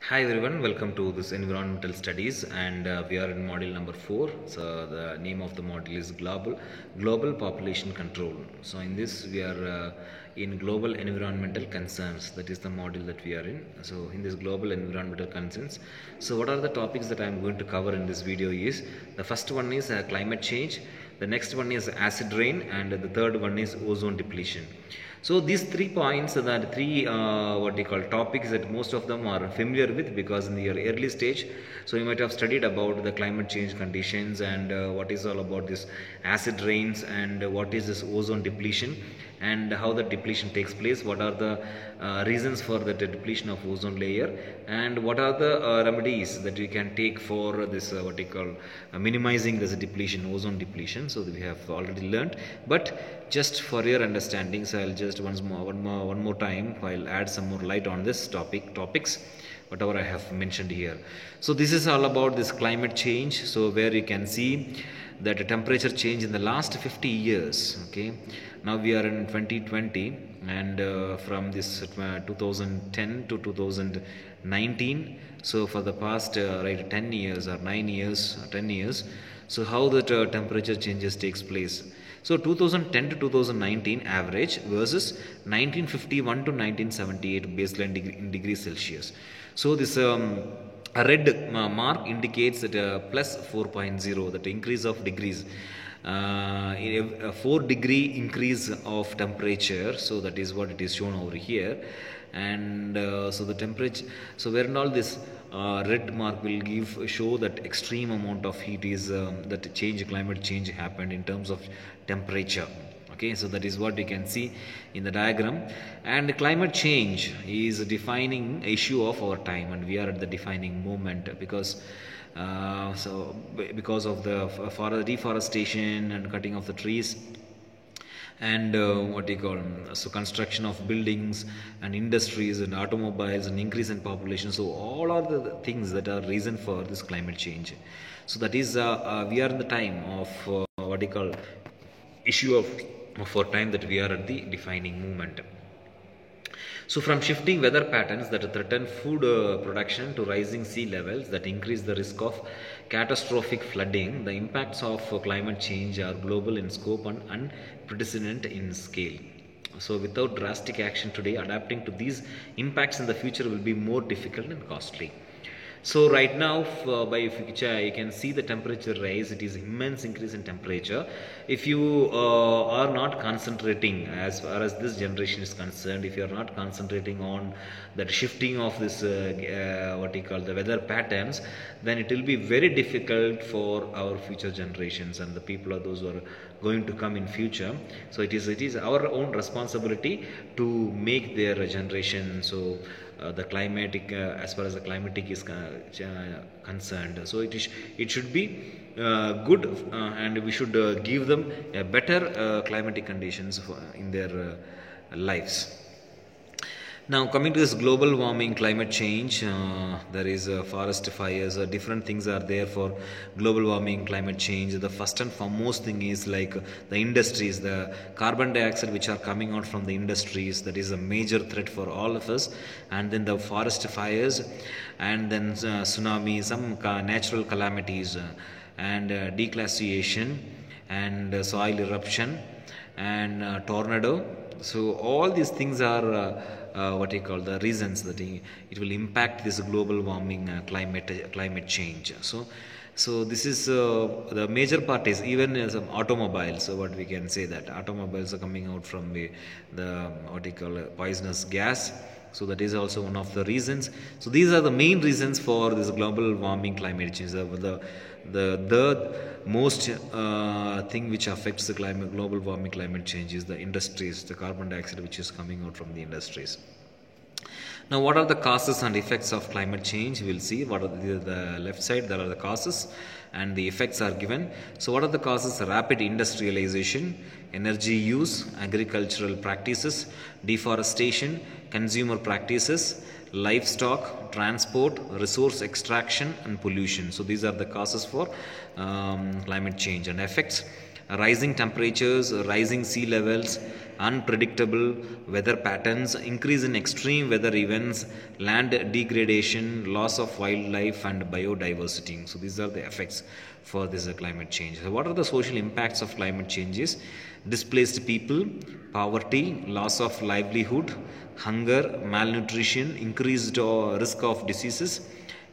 Hi everyone, welcome to this environmental studies, and we are in module number 4. So the name of the module is global population control. So in this we are in global environmental concerns. That is the module that we are in. So in this global environmental concerns, so what are the topics that I am going to cover in this video is the first one is climate change, the next one is acid rain, and the third one is ozone depletion. So these 3 points are the three what they call topics that most of them are familiar with, because in the early stage, so you might have studied about the climate change conditions and what is all about this acid rains and what is this ozone depletion and how the depletion takes place, what are the reasons for the depletion of ozone layer, and what are the remedies that we can take for this what you call minimizing this depletion, ozone depletion. So we have already learned, but just for your understanding, so I'll just one more time I'll add some more light on this topics whatever I have mentioned here. So this is all about this climate change, so where you can see that a temperature change in the last 50 years. Okay, now we are in 2020, and from this 2010 to 2019, so for the past 10 years or 9 years 10 years, so how that temperature changes takes place. So 2010 to 2019 average versus 1951 to 1978 baseline in degrees Celsius. So this a red mark indicates that plus 4.0, that increase of degrees, a 4-degree increase of temperature. So that is what it is shown over here, and so the temperature, so where and all this red mark will show that extreme amount of heat is that climate change happened in terms of temperature. Okay, so that is what you can see in the diagram, and climate change is a defining issue of our time, and we are at the defining moment, because because of the deforestation and cutting of the trees, and what do you call, so construction of buildings and industries and automobiles and increase in population. So all are the things that are reason for this climate change. So that is we are in the time of what do you call, issue of our time, that we are at the defining moment. So from shifting weather patterns that threaten food production to rising sea levels that increase the risk of catastrophic flooding, the impacts of climate change are global in scope and unprecedented in scale. So without drastic action today, adapting to these impacts in the future will be more difficult and costly. So right now, by future, you can see the temperature rise. It is immense increase in temperature. If you are not concentrating, as far as this generation is concerned, if you are not concentrating on that shifting of this what you call the weather patterns, then it will be very difficult for our future generations and the people are those who are going to come in future. So it is our own responsibility to make their generation so the climatic as far as the climatic is concerned, so it should be good, and we should give them a better climatic conditions in their lives. Now coming to this global warming, climate change, there is forest fires, different things are there for global warming, climate change. The first and foremost thing is like the industries, the carbon dioxide which are coming out from the industries, that is a major threat for all of us. And then the forest fires, and then tsunami, some natural calamities, and declassification, and soil eruption, and tornado. So all these things are what you call the reasons that it will impact this global warming, climate change. So this is the major part is even some automobiles. So what we can say that automobiles are coming out from the what you call poisonous gas. So that is also one of the reasons. So these are the main reasons for this global warming, climate change. The most thing which affects the global warming, climate change is the industries, the carbon dioxide which is coming out from the industries. Now, what are the causes and effects of climate change? We'll see. What are the left side? There are the causes, and the effects are given. So, what are the causes? Rapid industrialization, energy use, agricultural practices, deforestation, consumer practices, livestock, transport, resource extraction, and pollution. So, these are the causes for climate change. And effects: rising temperatures, rising sea levels, unpredictable weather patterns, increase in extreme weather events, land degradation, loss of wildlife and biodiversity. So these are the effects for this climate change. So what are the social impacts of climate changes? Displaced people, poverty, loss of livelihood, hunger, malnutrition, increased risk of diseases,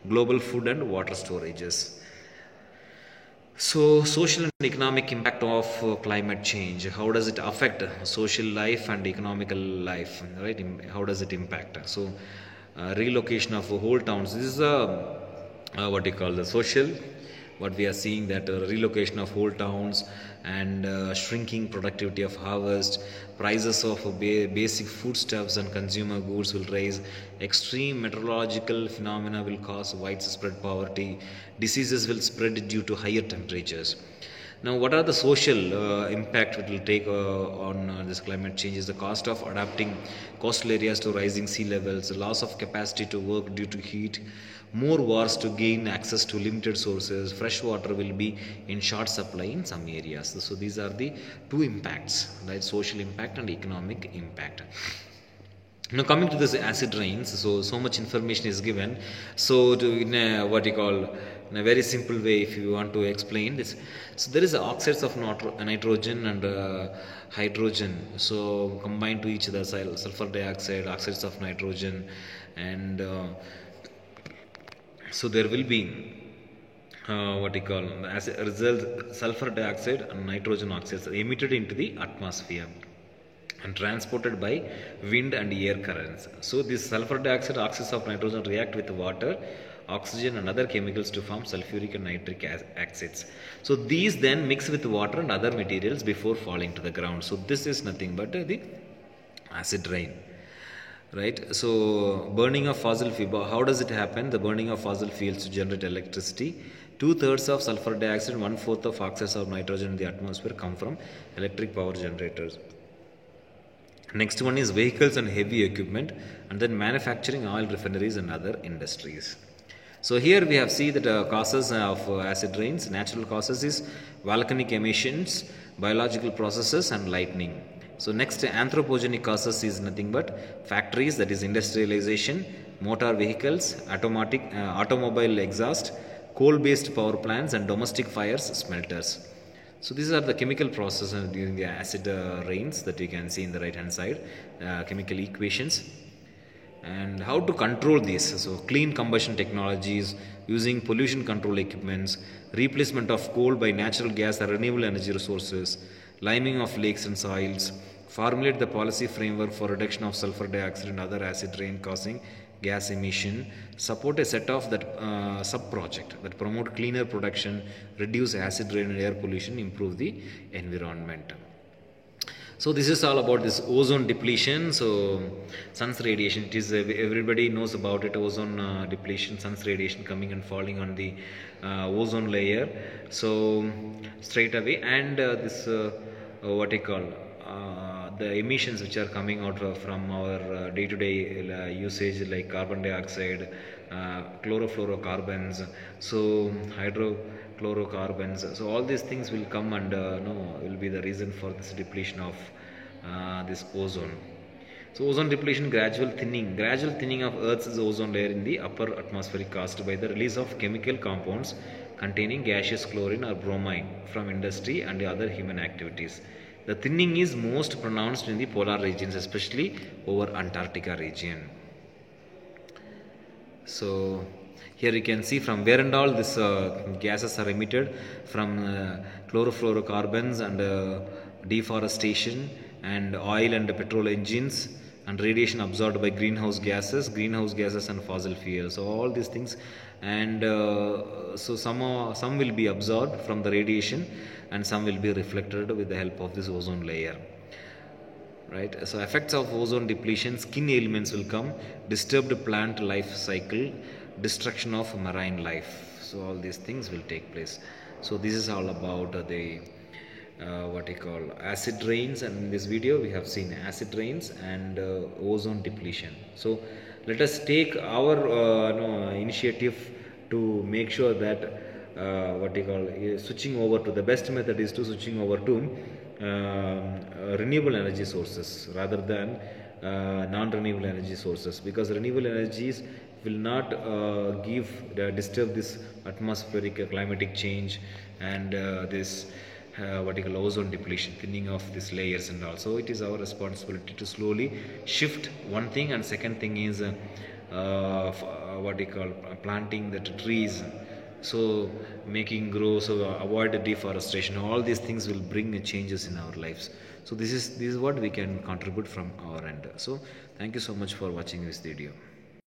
global food and water storages. So, social and economic impact of climate change. How does it affect social life and economical life? Right? How does it impact? So, relocation of whole towns. This is a what you call the social. What we are seeing that relocation of whole towns and shrinking productivity of harvest, prices of basic foodstuffs and consumer goods will rise, extreme meteorological phenomena will cause widespread poverty, diseases will spread due to higher temperatures. Now, what are the social impact it will take on this climate change? Is the cost of adapting coastal areas to rising sea levels, loss of capacity to work due to heat, more wars to gain access to limited sources, fresh water will be in short supply in some areas. So these are the two impacts, right? Social impact and economic impact. Now coming to this acid rains, so much information is given. So in a, what you call, in a very simple way, if you want to explain this, so there is oxides of nitrogen and hydrogen. So combined to each other, sulfur dioxide, oxides of nitrogen, and so there will be what you call as a result sulfur dioxide and nitrogen oxides are emitted into the atmosphere and transported by wind and air currents. So this sulfur dioxide, oxides of nitrogen react with water, oxygen and other chemicals to form sulfuric and nitric acids. So these then mix with water and other materials before falling to the ground. So this is nothing but the acid rain. Right. So burning of fossil fuel, how does it happen? The burning of fossil fuels to generate electricity. 2/3 of sulfur dioxide, 1/4 of oxides of nitrogen in the atmosphere come from electric power generators. Next one is vehicles and heavy equipment, and then manufacturing, oil refineries and other industries. So here we have seen that causes of acid rains. Natural causes is volcanic emissions, biological processes and lightning. So next anthropogenic causes is nothing but factories, that is industrialization, motor vehicles, automobile exhaust, coal-based power plants and domestic fires, smelters. So these are the chemical processes during the acid rains that you can see in the right hand side, chemical equations. And how to control these? So clean combustion technologies, using pollution control equipments, replacement of coal by natural gas or renewable energy resources, liming of lakes and soils, formulate the policy framework for reduction of sulfur dioxide and other acid rain causing gas emission, support a set of that sub-project that promote cleaner production, reduce acid rain and air pollution, improve the environment. So this is all about this ozone depletion. So sun's radiation, it is everybody knows about it, ozone depletion, sun's radiation coming and falling on the ozone layer. So straight away, and this what I call the emissions which are coming out from our day-to-day usage, like carbon dioxide, chlorofluorocarbons, so hydrochlorocarbons. So all these things will come and will be the reason for this depletion of this ozone. So ozone depletion, gradual thinning of Earth's ozone layer in the upper atmosphere caused by the release of chemical compounds containing gaseous chlorine or bromine from industry and other human activities. The thinning is most pronounced in the polar regions, especially over Antarctica region. So here you can see from where and all these gases are emitted, from chlorofluorocarbons and deforestation and oil and petrol engines, and radiation absorbed by greenhouse gases and fossil fuels. So all these things, and so some will be absorbed from the radiation and some will be reflected with the help of this ozone layer. Right. So effects of ozone depletion, skin ailments will come, disturbed plant life cycle, destruction of marine life. So all these things will take place. So this is all about the what we call acid rains, and in this video we have seen acid rains and ozone depletion. So let us take our initiative to make sure that what you call switching over to the best method is to switching over to renewable energy sources rather than non-renewable energy sources, because renewable energies will not disturb this atmospheric climatic change and this what you call ozone depletion, thinning of these layers and all. So it is our responsibility to slowly shift one thing, and second thing is what you call planting the trees, so making grow, so avoid the deforestation. All these things will bring changes in our lives. So this is what we can contribute from our end. So thank you so much for watching this video.